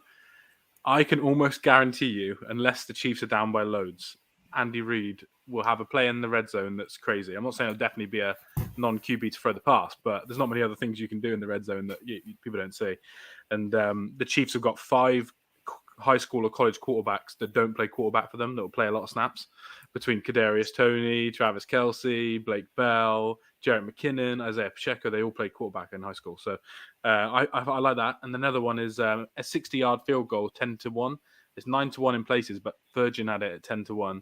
I can almost guarantee you, unless the Chiefs are down by loads, Andy Reid will have a play in the red zone that's crazy. I'm not saying it'll definitely be a non-QB to throw the pass, but there's not many other things you can do in the red zone that people don't see. And the Chiefs have got 5 high school or college quarterbacks that don't play quarterback for them, that will play a lot of snaps, between Kadarius Toney, Travis Kelce, Blake Bell, Jarrett McKinnon, Isaiah Pacheco. They all played quarterback in high school. So I like that. And another one is a 60-yard field goal, 10 to 1. It's 9 to 1 in places, but Virgin had it at 10 to 1.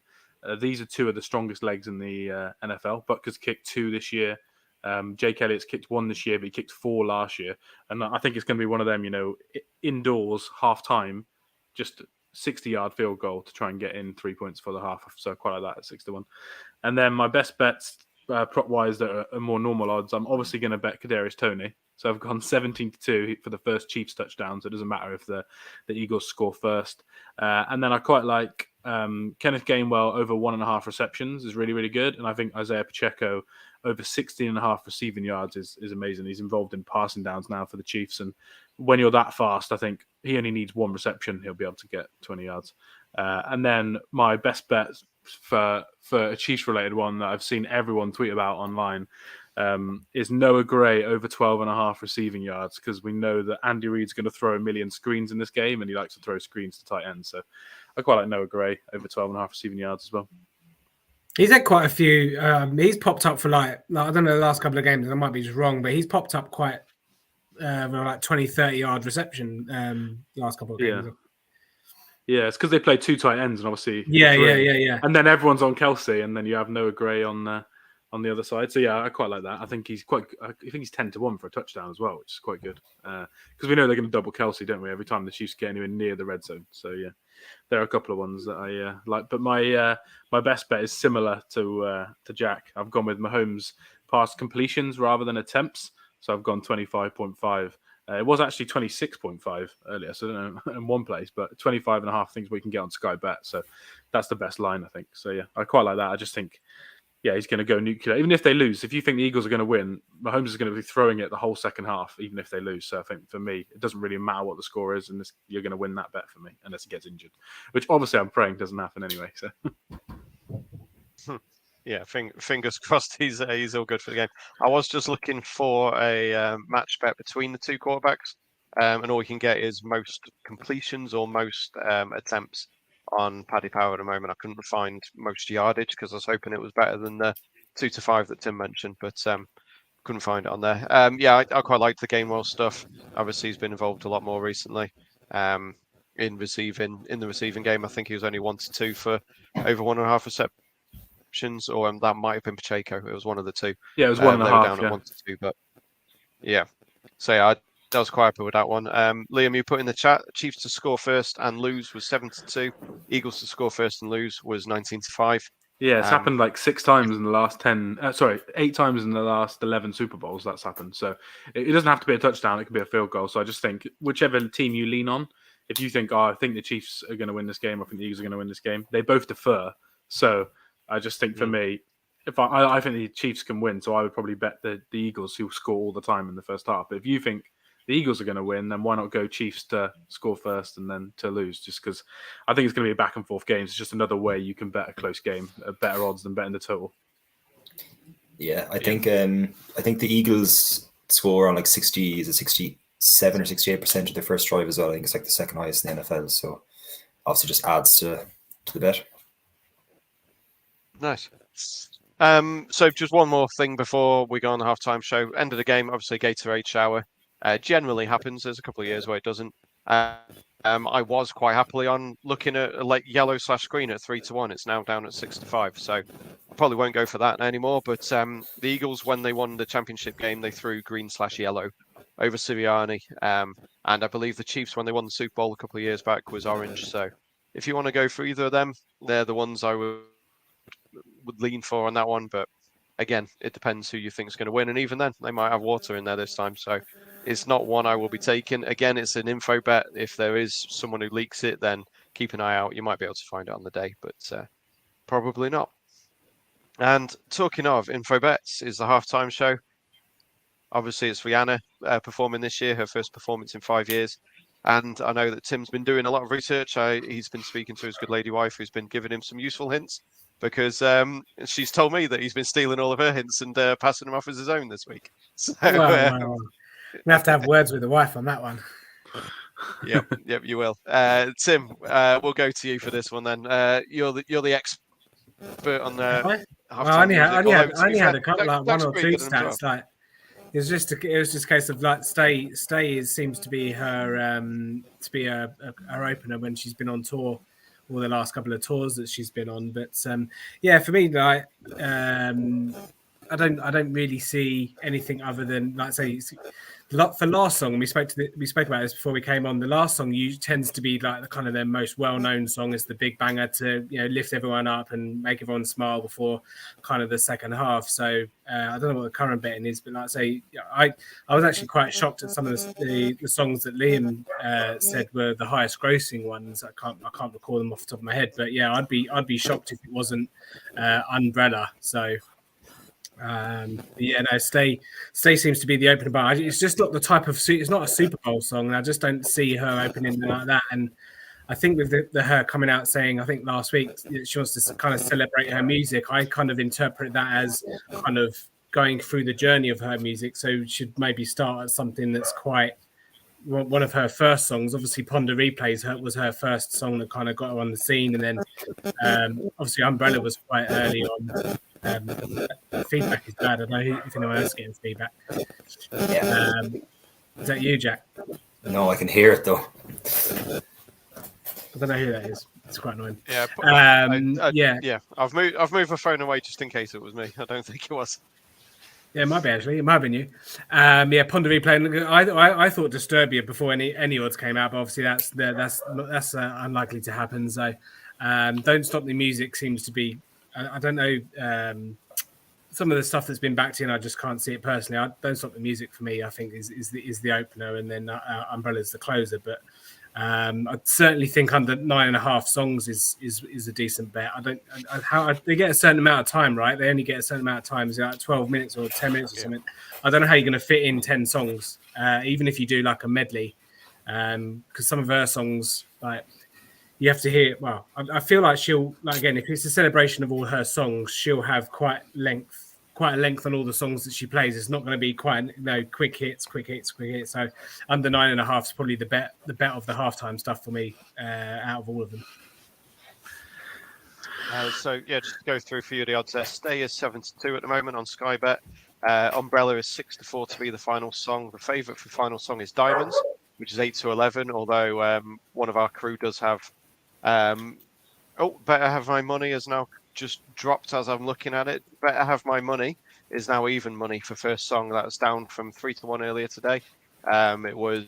These are two of the strongest legs in the NFL. Butker's kicked 2 this year. Jake Elliott's kicked 1 this year, but he kicked 4 last year. And I think it's going to be one of them, indoors, half-time, just 60-yard field goal to try and get in 3 points for the half. So I quite like that at 6 to 1. And then my best bets, prop-wise, that are more normal odds, I'm obviously going to bet Kadarius Toney. So I've gone 17 to 2 for the first Chiefs touchdown. So it doesn't matter if the Eagles score first. And then I quite like Kenneth Gainwell over 1.5 receptions is really, really good. And I think Isaiah Pacheco over 16.5 receiving yards is amazing. He's involved in passing downs now for the Chiefs. And when you're that fast, I think he only needs 1 reception. He'll be able to get 20 yards. And then my best bet for a Chiefs-related one that I've seen everyone tweet about online is Noah Gray over 12.5 receiving yards, because we know that Andy Reid's going to throw a million screens in this game, and he likes to throw screens to tight ends. So I quite like Noah Gray over 12.5 receiving yards as well. He's had quite a few. He's popped up for like I don't know, the last couple of games, and I might be just wrong, but he's popped up quite like 20, 30-yard reception last couple of games. Yeah, it's because they play 2 tight ends, and obviously yeah. And then everyone's on Kelce, and then you have Noah Gray on the other side. So yeah, I quite like that. I think he's 10 to 1 for a touchdown as well, which is quite good. Because we know they're going to double Kelce, don't we? Every time the Chiefs get anywhere near the red zone. So yeah, there are a couple of ones that I like. But my best bet is similar to Jack. I've gone with Mahomes pass completions rather than attempts. So I've gone 25.5. It was actually 26.5 earlier, so I don't know in one place, but 25.5 things we can get on Sky Bet. So that's the best line, I think. So yeah, I quite like that. I just think, yeah, he's going to go nuclear. Even if they lose, if you think the Eagles are going to win, Mahomes is going to be throwing it the whole second half, even if they lose. So I think for me, it doesn't really matter what the score is, and you're going to win that bet for me, unless he gets injured, which obviously I'm praying doesn't happen anyway. So. Yeah, fingers crossed he's all good for the game. I was just looking for a match bet between the 2 quarterbacks, and all you can get is most completions or most attempts on Paddy Power at the moment. I couldn't find most yardage because I was hoping it was better than the 2 to 5 that Tim mentioned, but couldn't find it on there. Yeah, I quite like the Gainwell stuff. Obviously, he's been involved a lot more recently in the receiving game. I think he was only 1 to 2 for over 1.5 receptions, or that might have been Pacheco. It was one of the 2. Yeah, it was 1.5. They were down at 1 to 2, but yeah. So yeah, I was quite happy with that one. Liam, you put in the chat, Chiefs to score first and lose was 7 to 2. Eagles to score first and lose was 19 to 5. Yeah, it's happened like 6 times in the last 8 times in the last 11 Super Bowls that's happened. So it doesn't have to be a touchdown. It could be a field goal. So I just think whichever team you lean on, if you think, I think the Chiefs are going to win this game, I think the Eagles are going to win this game, they both defer. So I just think for me, if I think the Chiefs can win, so I would probably bet the Eagles who score all the time in the first half. But if you think the Eagles are going to win, then why not go Chiefs to score first and then to lose? Just because I think it's going to be a back and forth game. It's just another way you can bet a close game at better odds than betting the total. Yeah, I think the Eagles score on like 67 or 68% of their first drive as well. I think it's like the second highest in the NFL. So obviously just adds to the bet. Nice. So just one more thing before we go on the halftime show. End of the game, obviously Gatorade shower. Generally happens. There's a couple of years where it doesn't. I was quite happily on looking at a like yellow/green at 3-1. It's now down at 6-5. So I probably won't go for that anymore. But the Eagles, when they won the championship game, they threw green/yellow over Sirianni. And I believe the Chiefs, when they won the Super Bowl a couple of years back, was orange. So if you want to go for either of them, they're the ones I would lean for on that one. But again, it depends who you think is going to win. And even then, they might have water in there this time. So it's not one I will be taking. Again, it's an info bet. If there is someone who leaks it, then keep an eye out. You might be able to find it on the day, but probably not. And talking of info bets, is the halftime show. Obviously, it's Rihanna performing this year, her first performance in 5 years. And I know that Tim's been doing a lot of research. He's been speaking to his good lady wife, who's been giving him some useful hints, because she's told me that he's been stealing all of her hints and passing them off as his own this week. So, well. We have to have words with the wife on that one. Yep, you will. Tim, we'll go to you for this one then. You're the expert on the. Well, I only had a couple, like one or two stats. Like it was just a case of like Stay seems to be her her opener when she's been on tour, all the last couple of tours that she's been on. But yeah, for me, like I don't really see anything other than, like say, for last song, we spoke about this before we came on. The last song tends to be like the kind of their most well-known song, is the big banger to lift everyone up and make everyone smile before kind of the second half. So I don't know what the current betting is, but like I say, I was actually quite shocked at some of the songs that Liam said were the highest grossing ones. I can't recall them off the top of my head, but yeah, I'd be shocked if it wasn't Umbrella. So. Yeah, no, Stay seems to be the opener bar. It's just not the type of it's not a Super Bowl song, and I just don't see her opening like that. And I think with her coming out saying, I think last week, she wants to kind of celebrate her music, I kind of interpret that as kind of going through the journey of her music. So she should maybe start at something that's quite one of her first songs. Obviously, Ponder Replays was her first song that kind of got her on the scene, and then obviously Umbrella was quite early on. Feedback is bad. I don't know if anyone else is getting feedback. Yeah. Is that you, Jack? No, I can hear it though. I don't know who that is. It's quite annoying. Yeah. Yeah. I've moved my phone away just in case it was me. I don't think it was. Yeah, it might be actually. It might have been you. Yeah, Ponder Replay. I thought Disturbia before any odds came out, but obviously that's unlikely to happen. So Don't Stop the Music seems to be. I don't know. Some of the stuff that's been backed in, I just can't see it personally. Don't Stop the Music for me, I think is the opener, and then Umbrella's the closer. But I certainly think under 9.5 songs is a decent bet. They get a certain amount of time, right? They only get a certain amount of time. Is it like 12 minutes or 10 minutes or something? I don't know how you're going to fit in 10 songs, even if you do like a medley, because some of her songs, like, you have to hear it. Well, I feel like she'll, like, again, if it's a celebration of all her songs, she'll have quite a length on all the songs that she plays. It's not going to be quite quick hits. So under 9.5 is probably the bet of the halftime stuff for me out of all of them. So yeah, just to go through a few of the odds there. Stay is 7-2 at the moment on Sky Bet. Umbrella is 6-4 to be the final song. The favourite for final song is Diamonds, which is 8-11. Although one of our crew does have. Better Have My Money has now just dropped as I'm looking at it. Better Have My Money is now even money for first song. That was down from 3-1 earlier today. It was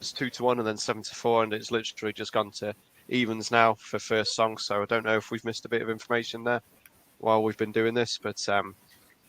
2-1 and then 7-4, and it's literally just gone to evens now for first song. So I don't know if we've missed a bit of information there while we've been doing this, but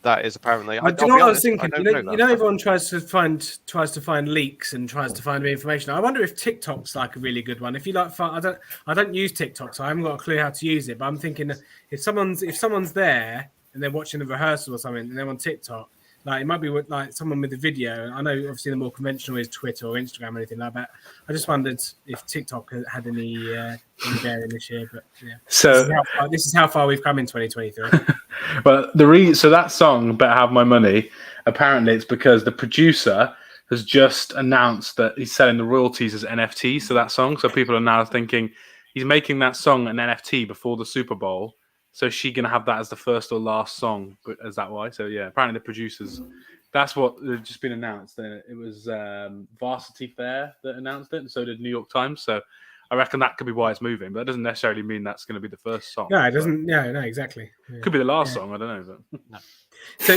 that is apparently. Do you I'll know be what I was honest, I thinking? don't know that. Everyone tries to find leaks and tries to find information. I wonder if TikTok's like a really good one. If you like, I don't use TikTok, so I haven't got a clue how to use it. But I'm thinking if someone's there and they're watching a rehearsal or something, and they're on TikTok, like it might be with, like someone with a video. I know obviously the more conventional is Twitter or Instagram or anything like that. I just wondered if TikTok had any bearing this year. But yeah, So this is how far we've come in 2023. But so that song, "Better Have My Money," apparently it's because the producer has just announced that he's selling the royalties as NFTs to that song. So people are now thinking he's making that song an NFT before the Super Bowl. So is she going to have that as the first or last song? But is that why? So yeah, apparently the producers. That's what they've just been announced. It was Varsity Fair that announced it, and so did New York Times. So I reckon that could be why it's moving, but that doesn't necessarily mean that's going to be the first song. No, it doesn't. No, exactly. Yeah. Could be the last song. I don't know. But... No.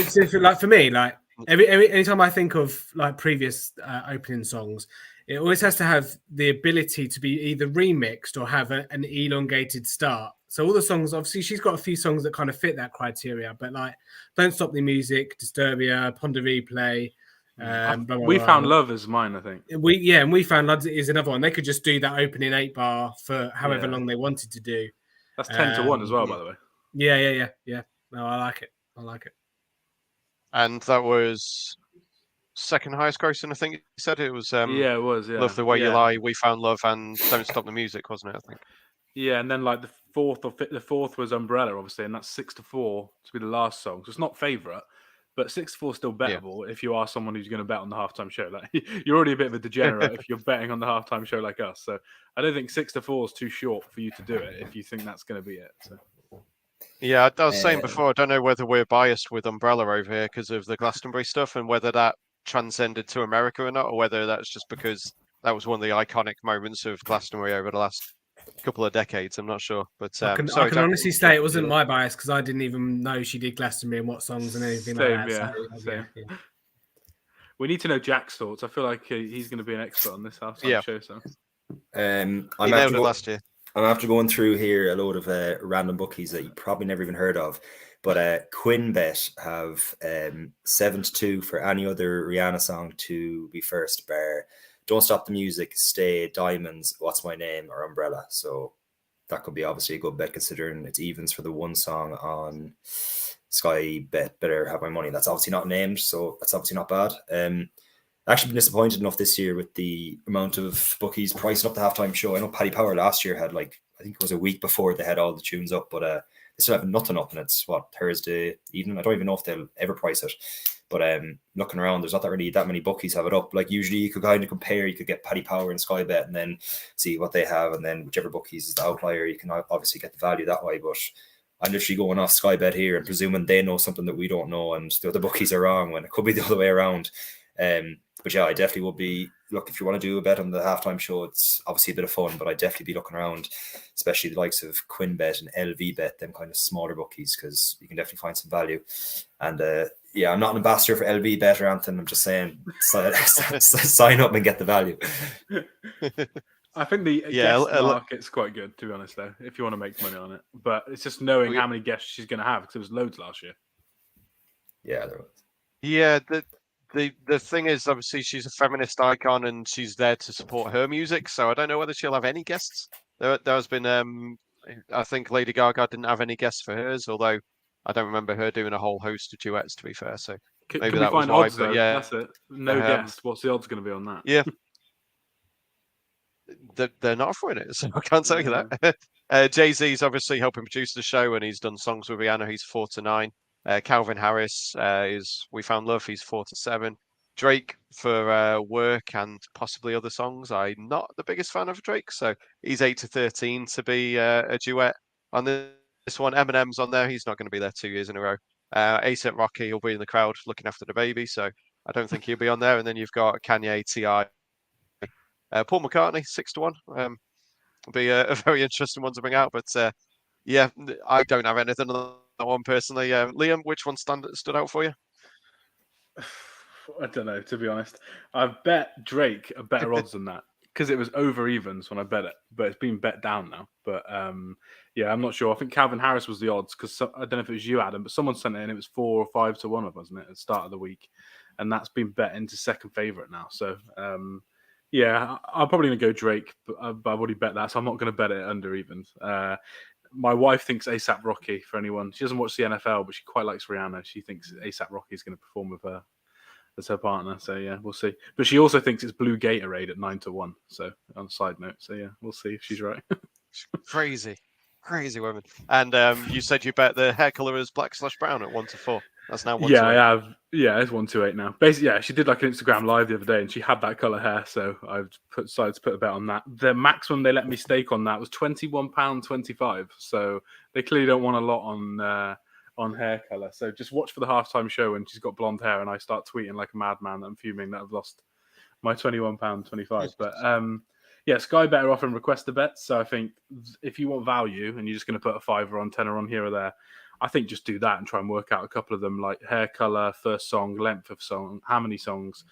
So for me, like anytime I think of like previous opening songs, it always has to have the ability to be either remixed or have an elongated start. So all the songs, obviously, she's got a few songs that kind of fit that criteria, but like "Don't Stop the Music," "Disturbia," "Ponder Replay." We Found Love is mine, I think. And We Found Love is another one. They could just do that opening 8-bar for however long they wanted to do. That's 10-1 as well, by the way. Yeah. No, I like it. And that was second highest grossing, I think you said. It was it was. Yeah, Love the Way You Lie, We Found Love, and Don't Stop the Music, wasn't it? I think. Yeah, and then like the fourth was Umbrella, obviously, and that's 6-4 to be the last song. So it's not favourite, but 6-4 is still bettable if you are someone who's going to bet on the halftime show. Like you're already a bit of a degenerate if you're betting on the halftime show like us. So I don't think 6-4 is too short for you to do it if you think that's going to be it. So. Yeah, I was saying before, I don't know whether we're biased with Umbrella over here because of the Glastonbury stuff and whether that transcended to America or not, or whether that's just because that was one of the iconic moments of Glastonbury over the last couple of decades. I'm not sure, but I can honestly say it wasn't my bias because I didn't even know she did Glastonbury and what songs and anything like that. Yeah. We need to know Jack's thoughts. I feel like he's going to be an expert on this halftime show. So, he nailed it last year. I'm after going through here a load of random bookies that you probably never even heard of, but QuinnBet have 7-2 for any other Rihanna song to be first, bar Don't Stop the Music, Stay, Diamonds, What's My Name, or Umbrella. So that could be obviously a good bet considering it's evens for the one song on Sky Bet, Better Have My Money. That's obviously not named, so that's obviously not bad. Actually been disappointed enough this year with the amount of bookies pricing up the halftime show. I know Paddy Power last year had I think it was a week before they had all the tunes up, but they still have nothing up, and it's Thursday evening. I don't even know if they'll ever price it. But looking around, there's not really that many bookies have it up. Like usually you could kind of compare, you could get Paddy Power and Sky Bet and then see what they have, and then whichever bookies is the outlier, you can obviously get the value that way. But I'm literally going off Sky Bet here and presuming they know something that we don't know and the other bookies are wrong when it could be the other way around. But yeah, I definitely would be, look, if you want to do a bet on the halftime show, it's obviously a bit of fun, but I'd definitely be looking around, especially the likes of QuinnBet and LV Bet, them kind of smaller bookies, because you can definitely find some value. And yeah, I'm not an ambassador for LV Bet or anything. I'm just saying, sign up and get the value. I think the guest market's quite good, to be honest, though, if you want to make money on it. But it's just knowing how many guests she's going to have, because there was loads last year. Yeah, there was. Yeah, the thing is, obviously, she's a feminist icon and she's there to support her music. So I don't know whether she'll have any guests. There has been, I think Lady Gaga didn't have any guests for hers, although I don't remember her doing a whole host of duets, to be fair. So maybe that was why. Odds, but yeah, that's it. No guests. What's the odds going to be on that? Yeah. They're not offering it, so I can't tell you that. Jay-Z's obviously helping produce the show, and he's done songs with Rihanna. He's 4-9. Calvin Harris is We Found Love. He's 4-7. Drake for Work and possibly other songs. I'm not the biggest fan of Drake, so he's 8-13 to be a duet on this one. Eminem's on there. He's not going to be there 2 years in a row. A$AP Rocky will be in the crowd looking after the baby, so I don't think he'll be on there. And then you've got Kanye, T.I., Paul McCartney, 6-1. It'll be a very interesting one to bring out. But yeah, I don't have anything on that one personally. Liam, which one stood out for you? I don't know, to be honest. I've bet Drake a better odds than that because it was over evens when I bet it, but it's been bet down now. But Yeah, I'm not sure. I think Calvin Harris was the odds because I don't know if it was you, Adam, but someone sent it in. It was 4 or 5 to 1, wasn't it, at the start of the week, and that's been bet into second favourite now. So yeah, I'm probably going to go Drake, but I've already bet that, so I'm not going to bet it under evens. My wife thinks ASAP Rocky for anyone. She doesn't watch the NFL, but she quite likes Rihanna. She thinks ASAP Rocky is going to perform with her as her partner. So yeah, we'll see. But she also thinks it's Blue Gatorade at 9 to 1. So on a side note, so yeah, we'll see if she's right. Crazy women. And you said you bet the hair color is black/brown at 1 to 4. That's now 1 Yeah, to 8. I have. Yeah, it's 128 now. Basically, yeah, she did like an Instagram live the other day, and she had that color hair, so I've decided to put a bet on that. The maximum they let me stake on that was £21.25. So they clearly don't want a lot on hair color. So just watch for the halftime show when she's got blonde hair, and I start tweeting like a madman that I'm fuming that I've lost my £21.25. But yeah, Sky Bet are offering request a bet. So I think if you want value and you're just going to put a fiver on, tenner on here or there, I think just do that and try and work out a couple of them, like hair color, first song, length of song, how many songs.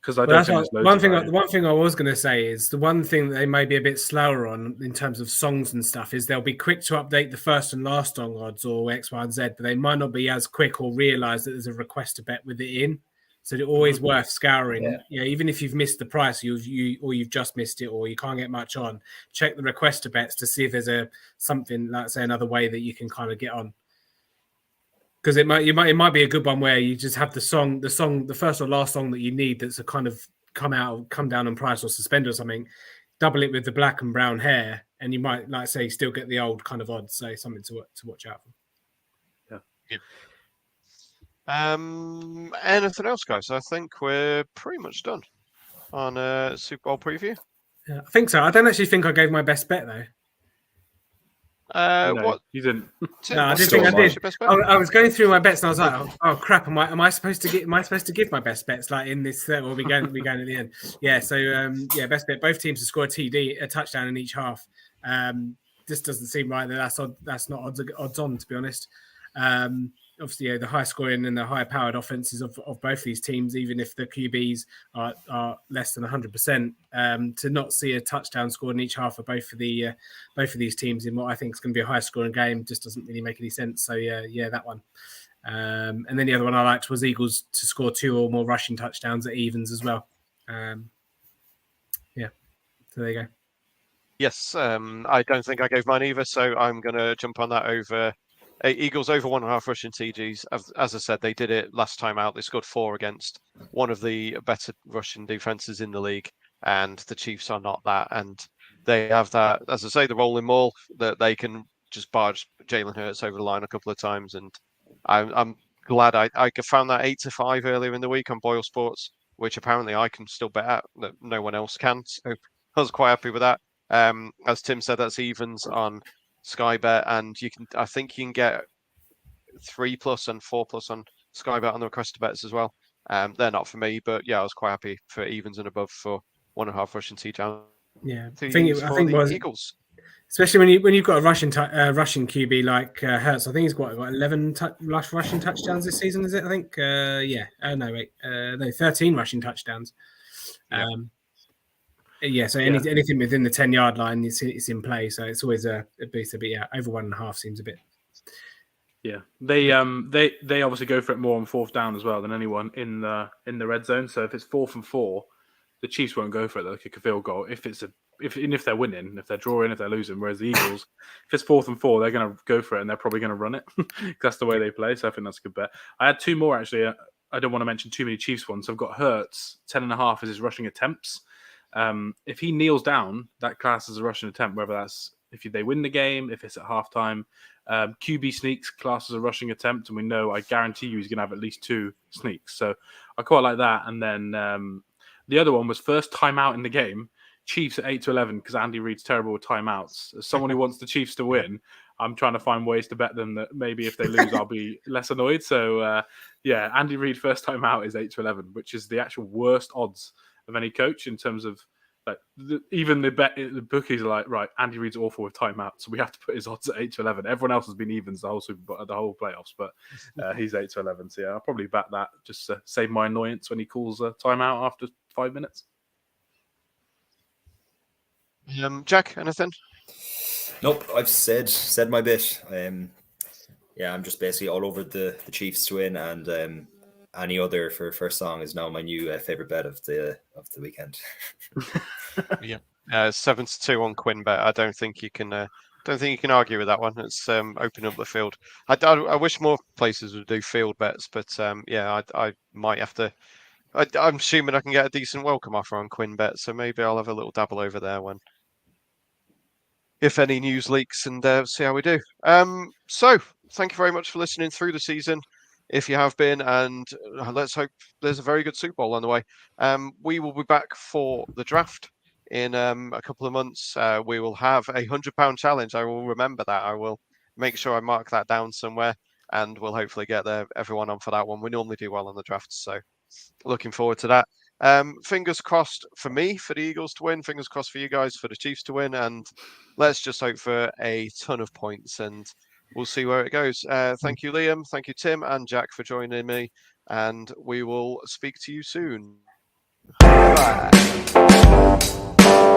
Because I don't think there's loads of value. The one thing I was going to say is the one thing that they may be a bit slower on in terms of songs and stuff is they'll be quick to update the first and last song odds or X, Y, and Z, but they might not be as quick or realise that there's a request to bet with it in. So it's always worth scouring. Yeah, even if you've missed the price, you've just missed it, or you can't get much on. Check the request to bets to see if there's something, like say, another way that you can kind of get on. Because it might be a good one where you just have the first or last song that you need that's a kind of come down on price or suspend or something. Double it with the black and brown hair, and you might, like say, still get the old kind of odds. So something to watch out for. Yeah. Anything else, guys? I think we're pretty much done on Super Bowl preview. Yeah, I think so. I don't actually think I gave my best bet though. No, What you didn't? Tim, No, I what's did think I your did. best bet? I was going through my bets and I was like, "Oh crap! Am I supposed to give my best bets like in this? Or we going at the end?" Yeah. So best bet. Both teams to score a touchdown in each half. This doesn't seem right. That's not odds on, to be honest. Obviously, the high scoring and the high powered offenses of both these teams, even if the QBs are less than 100%, to not see a touchdown scored in each half of both of these teams in what I think is going to be a high scoring game just doesn't really make any sense. So yeah, that one. And then the other one I liked was Eagles to score 2 or more rushing touchdowns at evens as well. Yeah, so there you go. Yes, I don't think I gave mine either, so I'm going to jump on that over Eagles over 1.5 rushing TGs. As I said, they did it last time out. They scored 4 against one of the better rushing defenses in the league, and the Chiefs are not that. And they have that, as I say, the rolling maul that they can just barge Jalen Hurts over the line a couple of times. And I'm glad I found that 8 to 5 earlier in the week on Boyle Sports, which apparently I can still bet at that no one else can. So I was quite happy with that. As Tim said, that's evens on Sky Bet, and I think you can get 3+ and 4+ on Sky Bet on the requested bets as well. They're not for me, but yeah, I was quite happy for evens and above for 1.5 rushing touchdown. Yeah, I think it was Eagles. Especially when you've got a Russian QB like Hurts. I think he's got 11 rushing touchdowns this season. Is it? I think 13 rushing touchdowns. So anything within the 10-yard line is in play. So it's always a booster. But yeah, over 1.5 seems a bit. Yeah, they obviously go for it more on 4th down as well than anyone in the red zone. So if it's 4th and 4, the Chiefs won't go for it. They'll kick a field goal if they're winning, if they're drawing, if they're losing. Whereas the Eagles, if it's 4th and 4, they're going to go for it and they're probably going to run it. That's the way they play. So I think that's a good bet. I had 2 more actually. I don't want to mention too many Chiefs ones. So I've got Hurts 10.5 as his rushing attempts. If he kneels down, that class as a rushing attempt, whether that's if they win the game, if it's at halftime. QB sneaks class as a rushing attempt, and we know, I guarantee you, he's going to have at least 2 sneaks. So I quite like that. And then the other one was first timeout in the game, Chiefs at 8 to 11, because Andy Reid's terrible with timeouts. As someone who wants the Chiefs to win, I'm trying to find ways to bet them that maybe if they lose, I'll be less annoyed. So Andy Reid first time out is 8 to 11, which is the actual worst odds of any coach in terms of even the bookies are like, right, Andy Reid's awful with timeouts, so we have to put his odds at 8 to 11. Everyone else has been evens the whole playoffs, but he's 8 to 11. So yeah, I'll probably bet that just to save my annoyance when he calls a timeout after 5 minutes. Jack, anything? Nope, I've said my bit. Yeah, I'm just basically all over the Chiefs to win, and any other for first song is now my new favorite bet of the weekend. Yeah, 7-2 on Quinbet. I don't think you can. Don't think you can argue with that one. It's opening up the field. I wish more places would do field bets, but yeah, I might have to. I'm assuming I can get a decent welcome offer on Quinbet, so maybe I'll have a little dabble over there when, if any news leaks, and see how we do. So thank you very much for listening through the season, if you have been, and let's hope there's a very good Super Bowl on the way. We will be back for the draft in a couple of months. We will have a £100 challenge. I will remember that. I will make sure I mark that down somewhere, and we'll hopefully get everyone on for that one. We normally do well on the drafts, so looking forward to that. Fingers crossed for me for the Eagles to win. Fingers crossed for you guys for the Chiefs to win, and let's just hope for a ton of points, and we'll see where it goes. Thank you, Liam. Thank you, Tim and Jack, for joining me, and we will speak to you soon. Bye.